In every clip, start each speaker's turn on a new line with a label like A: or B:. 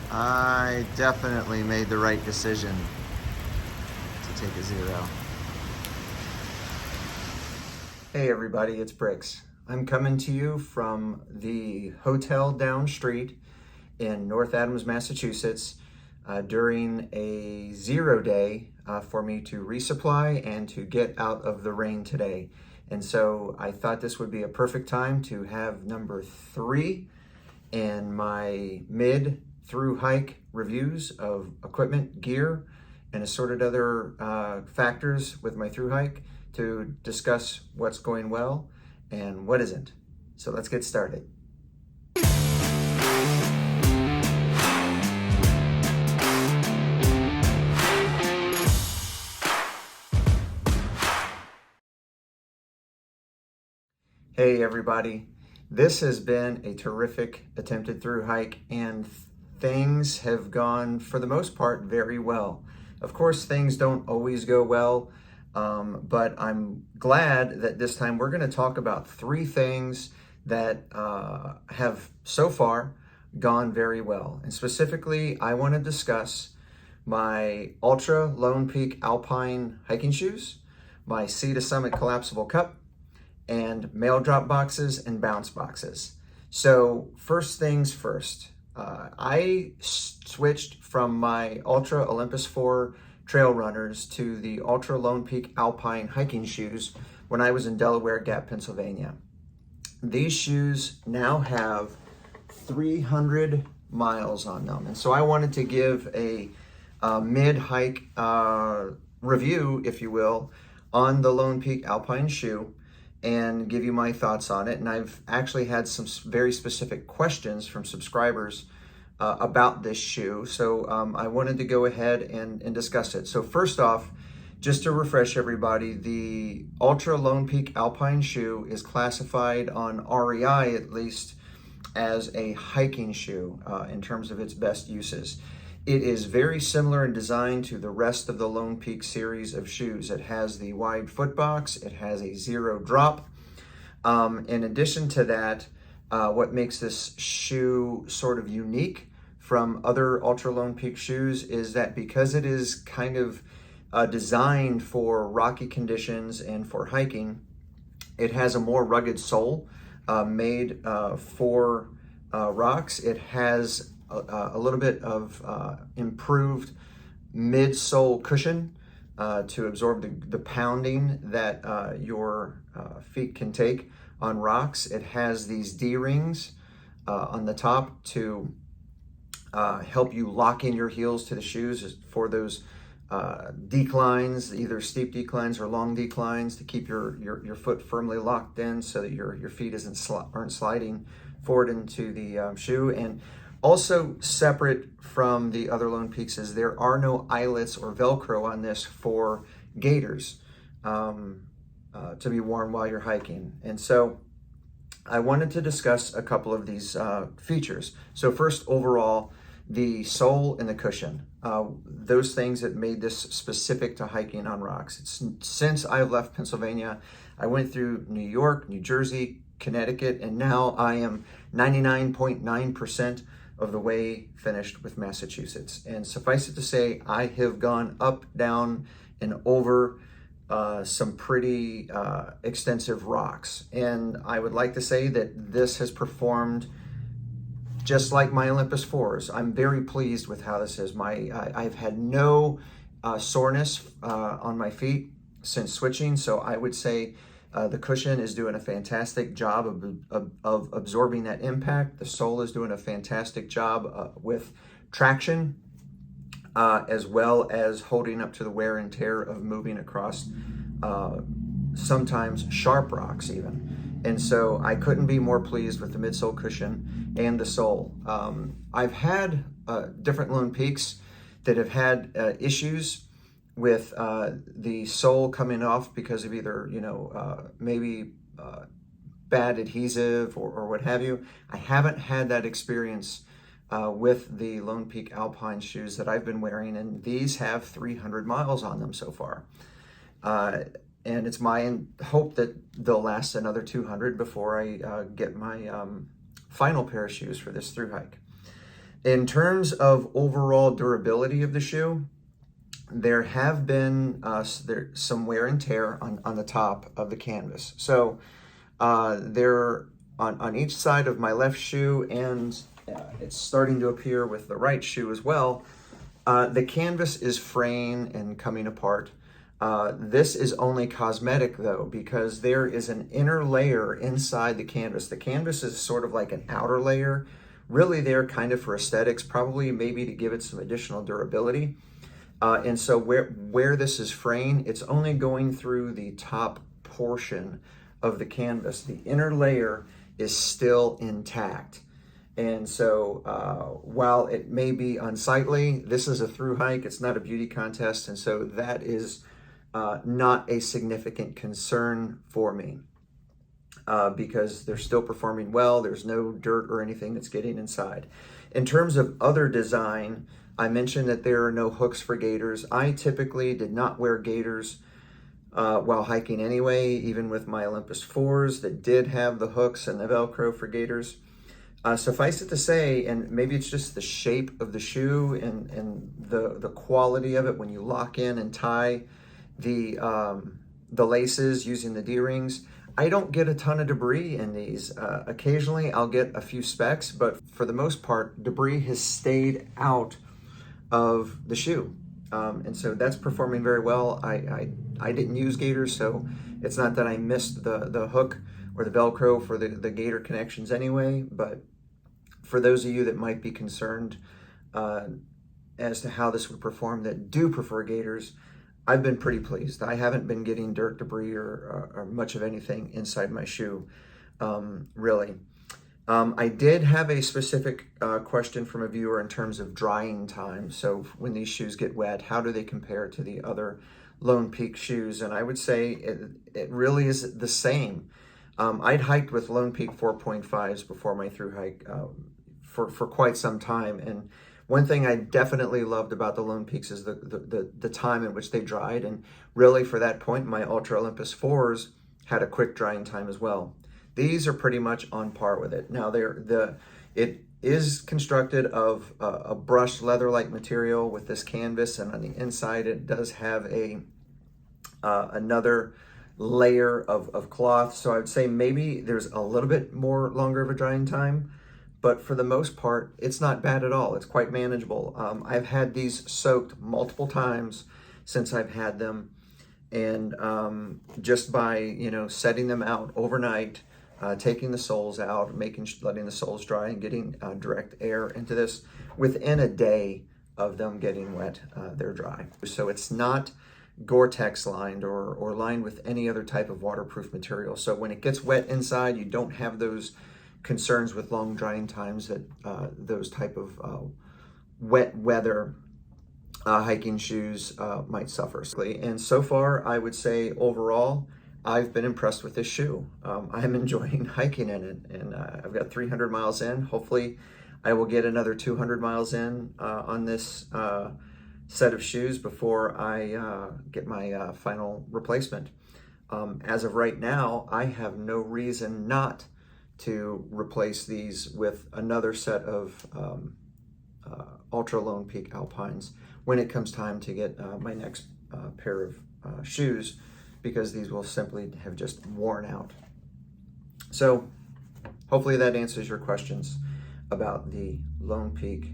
A: I definitely made the right decision to take a zero. Hey everybody, it's Bricks. I'm coming to you from the hotel down street in North Adams, Massachusetts during a 0 day for me to resupply and to get out of the rain today. And so I thought this would be a perfect time to have number 3 in my Mid-Thru Hike reviews of equipment, gear, and assorted other factors with my thru hike to discuss what's going well and what isn't. So let's get started. Hey everybody, this has been a terrific attempted thru hike and things have gone for the most part very well. Of course, things don't always go well, but I'm glad that this time we're going to talk about 3 things that have so far gone very well. And specifically, I want to discuss my Altra Lone Peak Alpine hiking shoes, my Sea to Summit Collapsible Cup, and mail drop boxes and bounce boxes. So first things first, I switched from my Altra Olympus 4 trail runners to the Altra Lone Peak Alpine hiking shoes when I was in Delaware Gap, Pennsylvania. These shoes now have 300 miles on them. And so I wanted to give a mid-hike review, if you will, on the Lone Peak Alpine shoe and give you my thoughts on it. And I've actually had some very specific questions from subscribers about this shoe. So I wanted to go ahead and discuss it. So first off, just to refresh everybody, the Altra Lone Peak Alpine shoe is classified on REI at least as a hiking shoe in terms of its best uses. It is very similar in design to the rest of the Lone Peak series of shoes. It has the wide foot box, it has a 0 drop. In addition to that, what makes this shoe sort of unique from other Altra Lone Peak shoes is that because it is kind of designed for rocky conditions and for hiking, it has a more rugged sole made for rocks. It has a little bit of improved midsole cushion to absorb the pounding that your feet can take on rocks. It has these D-rings on the top to help you lock in your heels to the shoes for those declines, either steep declines or long declines, to keep your foot firmly locked in so that your feet aren't sliding forward into the shoe. And also separate from the other Lone Peaks is there are no eyelets or Velcro on this for gaiters to be worn while you're hiking. And so I wanted to discuss a couple of these features. So first, overall, the sole and the cushion, those things that made this specific to hiking on rocks. Since I left Pennsylvania, I went through New York, New Jersey, Connecticut, and now I am 99.9% of the way finished with Massachusetts. And suffice it to say, I have gone up, down, and over some pretty extensive rocks. And I would like to say that this has performed just like my Olympus 4s. I'm very pleased with how this is. I've had no soreness on my feet since switching, so I would say the cushion is doing a fantastic job of absorbing that impact. The sole is doing a fantastic job with traction, as well as holding up to the wear and tear of moving across sometimes sharp rocks even. And so I couldn't be more pleased with the midsole cushion and the sole. I've had different Lone Peaks that have had issues with the sole coming off because of either, maybe bad adhesive or what have you. I haven't had that experience with the Lone Peak Alpine shoes that I've been wearing, and these have 300 miles on them so far. And it's my hope that they'll last another 200 before I get my final pair of shoes for this thru hike. In terms of overall durability of the shoe, there have been some wear and tear on the top of the canvas. So there on each side of my left shoe, and it's starting to appear with the right shoe as well. The canvas is fraying and coming apart. This is only cosmetic though, because there is an inner layer inside the canvas. The canvas is sort of like an outer layer, really there kind of for aesthetics, probably maybe to give it some additional durability. And so where this is fraying, it's only going through the top portion of the canvas. The inner layer is still intact. And so while it may be unsightly, this is a thru hike, it's not a beauty contest. And so that is not a significant concern for me because they're still performing well. There's no dirt or anything that's getting inside. In terms of other design, I mentioned that there are no hooks for gaiters. I typically did not wear gaiters while hiking anyway, even with my Olympus 4s that did have the hooks and the Velcro for gaiters. Suffice it to say, and maybe it's just the shape of the shoe and the quality of it when you lock in and tie the laces using the D-rings, I don't get a ton of debris in these. Occasionally I'll get a few specks, but for the most part, debris has stayed out of the shoe. And so that's performing very well. I didn't use gaiters, so it's not that I missed the hook or the Velcro for the gaiter connections anyway, but for those of you that might be concerned as to how this would perform that do prefer gaiters, I've been pretty pleased. I haven't been getting dirt, debris, or much of anything inside my shoe, really. I did have a specific question from a viewer in terms of drying time. So when these shoes get wet, how do they compare to the other Lone Peak shoes? And I would say it really is the same. I'd hiked with Lone Peak 4.5s before my thru hike for quite some time. And one thing I definitely loved about the Lone Peaks is the time in which they dried. And really for that point, my Ultra Olympus 4s had a quick drying time as well. These are pretty much on par with it. Now it is constructed of a brushed leather-like material with this canvas, and on the inside it does have another layer of cloth. So I would say maybe there's a little bit more longer of a drying time, but for the most part, it's not bad at all. It's quite manageable. I've had these soaked multiple times since I've had them, and just by setting them out overnight, taking the soles out, letting the soles dry, and getting direct air into this, within a day of them getting wet, they're dry. So it's not Gore-Tex lined or lined with any other type of waterproof material. So when it gets wet inside, you don't have those concerns with long drying times that those type of wet weather hiking shoes might suffer. And so far, I would say overall, I've been impressed with this shoe. I'm enjoying hiking in it, and I've got 300 miles in. Hopefully I will get another 200 miles in on this set of shoes before I get my final replacement. As of right now, I have no reason not to replace these with another set of Ultra Lone Peak Alpines when it comes time to get my next pair of shoes, because these will simply have just worn out. So hopefully that answers your questions about the Lone Peak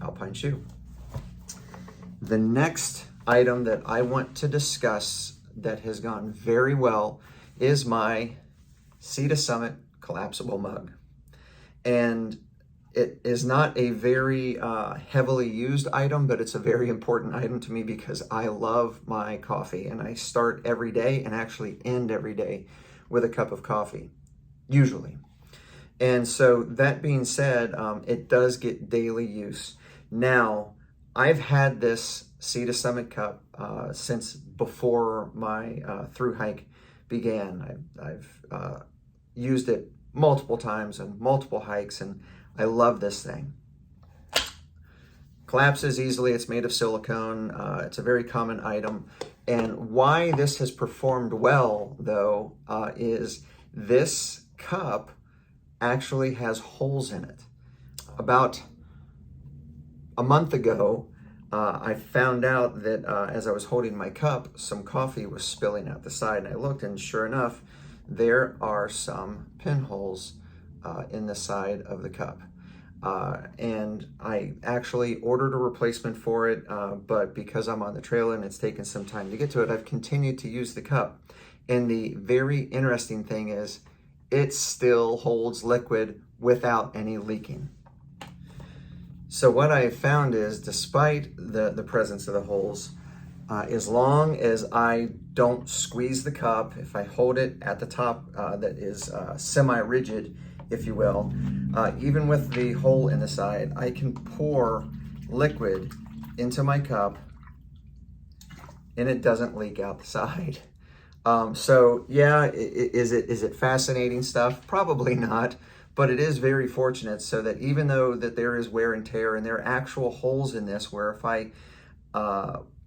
A: Alpine shoe. The next item that I want to discuss that has gone very well is my Sea to Summit collapsible mug. And it is not a very heavily used item, but it's a very important item to me because I love my coffee, and I start every day and actually end every day with a cup of coffee, usually. And so that being said, it does get daily use. Now, I've had this Sea to Summit cup since before my thru hike began. I've used it multiple times on multiple hikes, and I love this thing. Collapses easily, it's made of silicone, it's a very common item. And why this has performed well, though, is this cup actually has holes in it. About a month ago, I found out that as I was holding my cup, some coffee was spilling out the side, and I looked, and sure enough, there are some pinholes in the side of the cup. And I actually ordered a replacement for it, but because I'm on the trail and it's taken some time to get to it, I've continued to use the cup. And the very interesting thing is, it still holds liquid without any leaking. So what I found is, despite the presence of the holes, as long as I don't squeeze the cup, if I hold it at the top that is semi-rigid, if you will, even with the hole in the side, I can pour liquid into my cup and it doesn't leak out the side. So yeah, is it fascinating stuff? Probably not, but it is very fortunate, so that even though that there is wear and tear, and there are actual holes in this where if I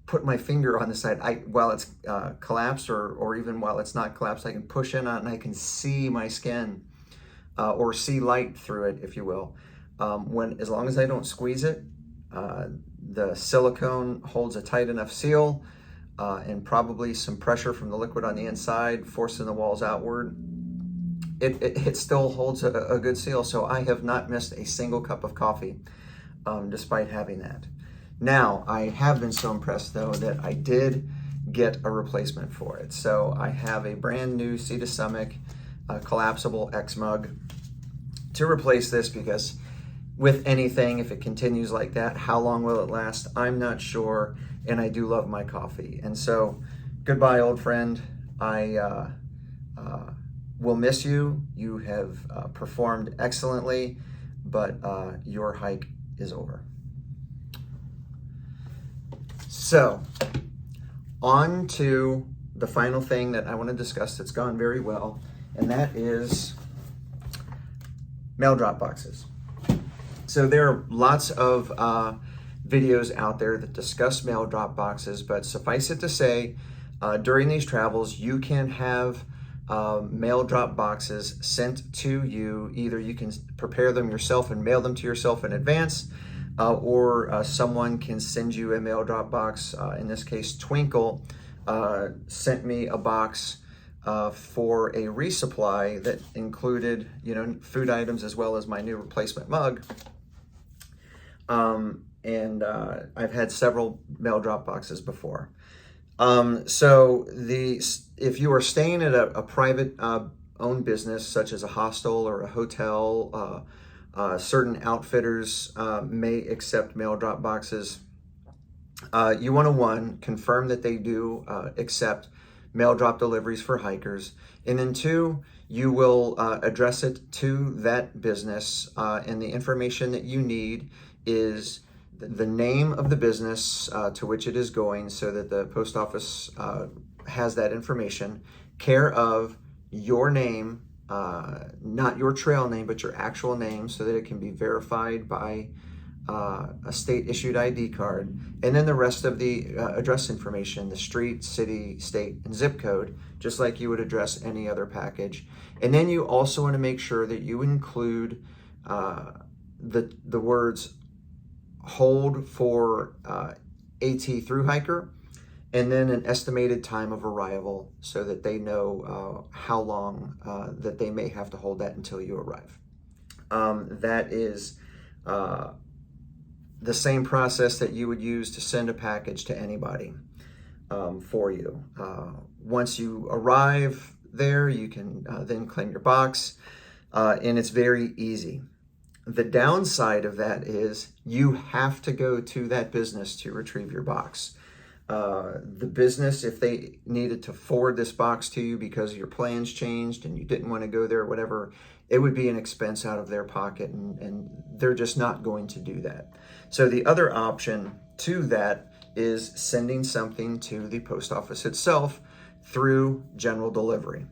A: put my finger on the side, while it's collapsed or even while it's not collapsed, I can push in on it and I can see my skin or see light through it, if you will. As long as I don't squeeze it, the silicone holds a tight enough seal, and probably some pressure from the liquid on the inside forcing the walls outward, it still holds a good seal. So I have not missed a single cup of coffee, despite having that. Now, I have been so impressed though that I did get a replacement for it. So I have a brand new Sea to Stomach collapsible XMug to replace this, because with anything, if it continues like that, how long will it last? I'm not sure, and I do love my coffee. And so, goodbye, old friend. I will miss you. You have performed excellently, but your hike is over. So, on to the final thing that I want to discuss that's gone very well, and that is mail drop boxes. So there are lots of videos out there that discuss mail drop boxes, but suffice it to say, during these travels, you can have mail drop boxes sent to you. Either you can prepare them yourself and mail them to yourself in advance, or someone can send you a mail drop box. In this case, Twinkle sent me a box for a resupply that included, food items as well as my new replacement mug. And I've had several mail drop boxes before. So if you are staying at a private owned business, such as a hostel or a hotel, certain outfitters may accept mail drop boxes. You want to, confirm that they do accept mail drop deliveries for hikers. And then 2, you will address it to that business, and the information that you need is the name of the business to which it is going, so that the post office has that information, care of your name, not your trail name, but your actual name, so that it can be verified by a state-issued ID card, and then the rest of the address information, the street, city, state, and zip code, just like you would address any other package. And then you also want to make sure that you include the words hold for AT thru hiker, and then an estimated time of arrival, so that they know how long that they may have to hold that until you arrive. That is the same process that you would use to send a package to anybody for you. Once you arrive there, you can then claim your box, and it's very easy. The downside of that is you have to go to that business to retrieve your box. The business, if they needed to forward this box to you because your plans changed and you didn't want to go there or whatever, it would be an expense out of their pocket, and they're just not going to do that. So the other option to that is sending something to the post office itself through general delivery.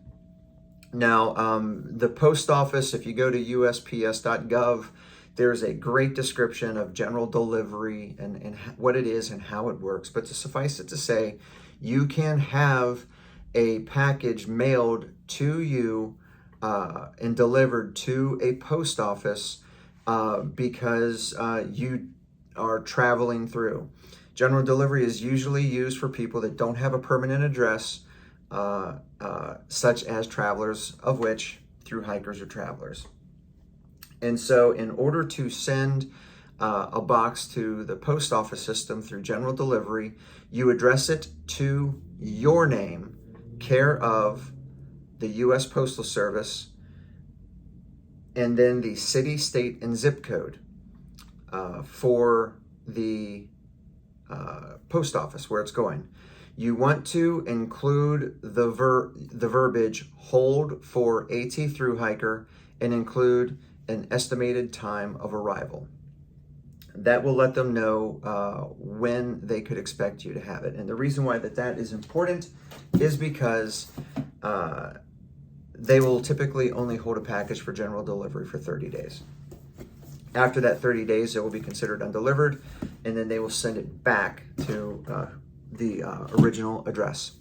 A: Now, the post office, if you go to USPS.gov, there's a great description of general delivery and what it is and how it works. But to suffice it to say, you can have a package mailed to you and delivered to a post office because you are traveling through. General delivery is usually used for people that don't have a permanent address, such as travelers, of which through hikers are travelers. And so in order to send a box to the post office system through general delivery, you address it to your name, care of the U.S. Postal Service, and then the city, state, and zip code for the post office where it's going. You want to include the verbiage "hold for AT through hiker" and include an estimated time of arrival. That will let them know when they could expect you to have it. And the reason why that is important is because they will typically only hold a package for general delivery for 30 days. After that 30 days, it will be considered undelivered, and then they will send it back to the original address.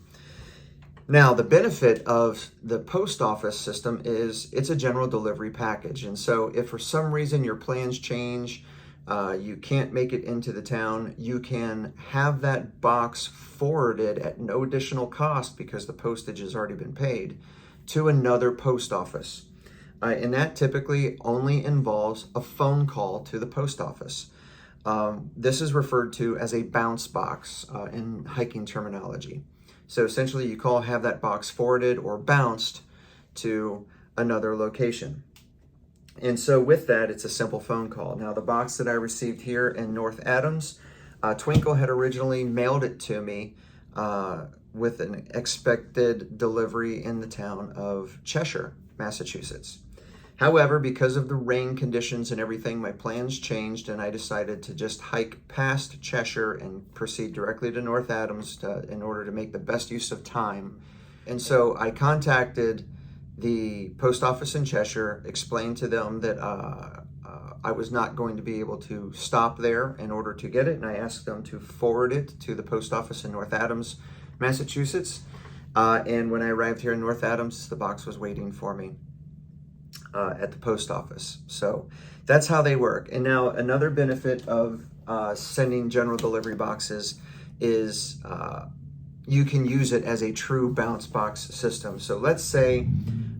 A: Now, the benefit of the post office system is it's a general delivery package. And so if for some reason your plans change, you can't make it into the town, you can have that box forwarded at no additional cost because the postage has already been paid to another post office. And that typically only involves a phone call to the post office. This is referred to as a bounce box in hiking terminology. So essentially you have that box forwarded or bounced to another location. And so with that, it's a simple phone call. Now the box that I received here in North Adams, Twinkle had originally mailed it to me with an expected delivery in the town of Cheshire, Massachusetts. However, because of the rain conditions and everything, my plans changed and I decided to just hike past Cheshire and proceed directly to North Adams in order to make the best use of time. And so I contacted the post office in Cheshire, explained to them that I was not going to be able to stop there in order to get it, and I asked them to forward it to the post office in North Adams, Massachusetts. And when I arrived here in North Adams, the box was waiting for me at the post office. So that's how they work. And now another benefit of sending general delivery boxes is you can use it as a true bounce box system. So let's say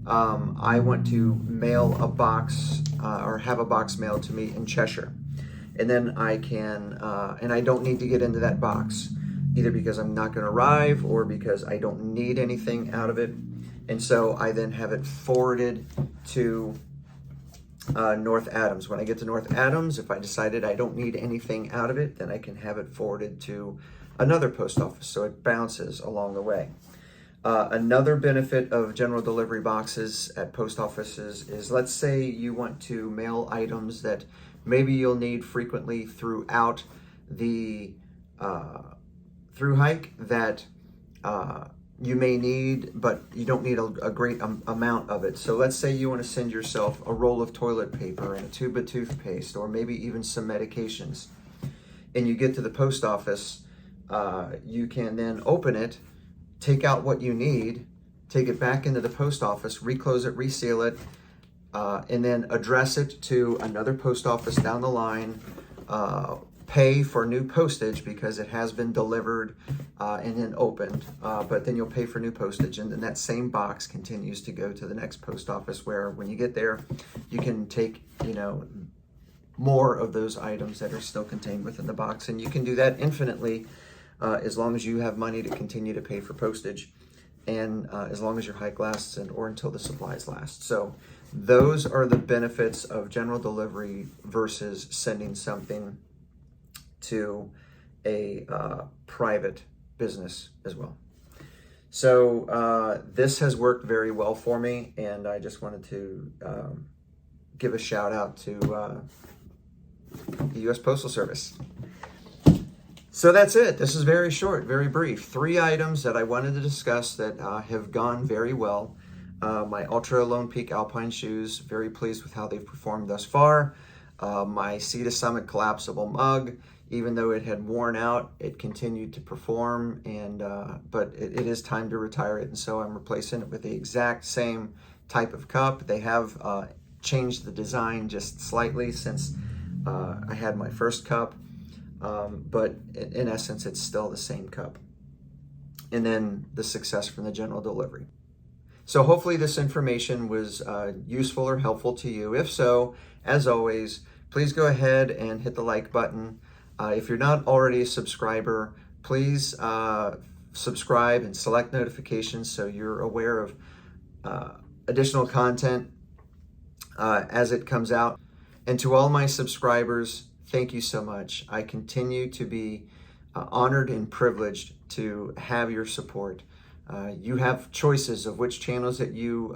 A: I want to mail a box or have a box mailed to me in Cheshire. And then I can, and I don't need to get into that box, either because I'm not going to arrive or because I don't need anything out of it. And so I then have it forwarded to North Adams. When I get to North Adams, if I decided I don't need anything out of it, then I can have it forwarded to another post office, so it bounces along the way. Another benefit of general delivery boxes at post offices is, let's say you want to mail items that maybe you'll need frequently throughout the through hike that you may need, but you don't need a great amount of it. So let's say you want to send yourself a roll of toilet paper and a tube of toothpaste, or maybe even some medications. And you get to the post office, you can then open it, take out what you need, take it back into the post office, reclose it, reseal it, and then address it to another post office down the line, pay for new postage because it has been delivered and then opened, but then you'll pay for new postage, and then that same box continues to go to the next post office, where when you get there, you can take, more of those items that are still contained within the box. And you can do that infinitely as long as you have money to continue to pay for postage, and as long as your hike lasts or until the supplies last. So those are the benefits of general delivery versus sending something to a private business as well. So this has worked very well for me, and I just wanted to give a shout out to the U.S. Postal Service. So that's it. This is very short, very brief. 3 items that I wanted to discuss that have gone very well. My Altra Lone Peak Alpine shoes, very pleased with how they've performed thus far. My Sea to Summit collapsible mug, even though it had worn out, it continued to perform, and but it is time to retire it, and so I'm replacing it with the exact same type of cup. They have changed the design just slightly since I had my first cup, but in essence, it's still the same cup. And then the success from the general delivery. So hopefully this information was useful or helpful to you. If so, as always, please go ahead and hit the like button. If you're not already a subscriber, please subscribe and select notifications so you're aware of additional content as it comes out. And to all my subscribers, thank you so much. I continue to be honored and privileged to have your support. You have choices of which channels that you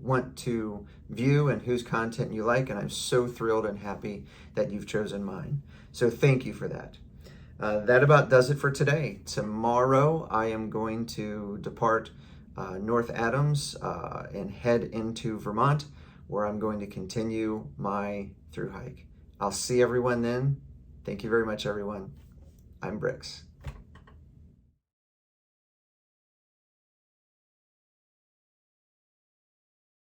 A: want to view and whose content you like, and I'm so thrilled and happy that you've chosen mine. So thank you for that. That about does it for today. Tomorrow I am going to depart North Adams and head into Vermont, where I'm going to continue my thru hike. I'll see everyone then. Thank you very much, everyone. I'm Brix.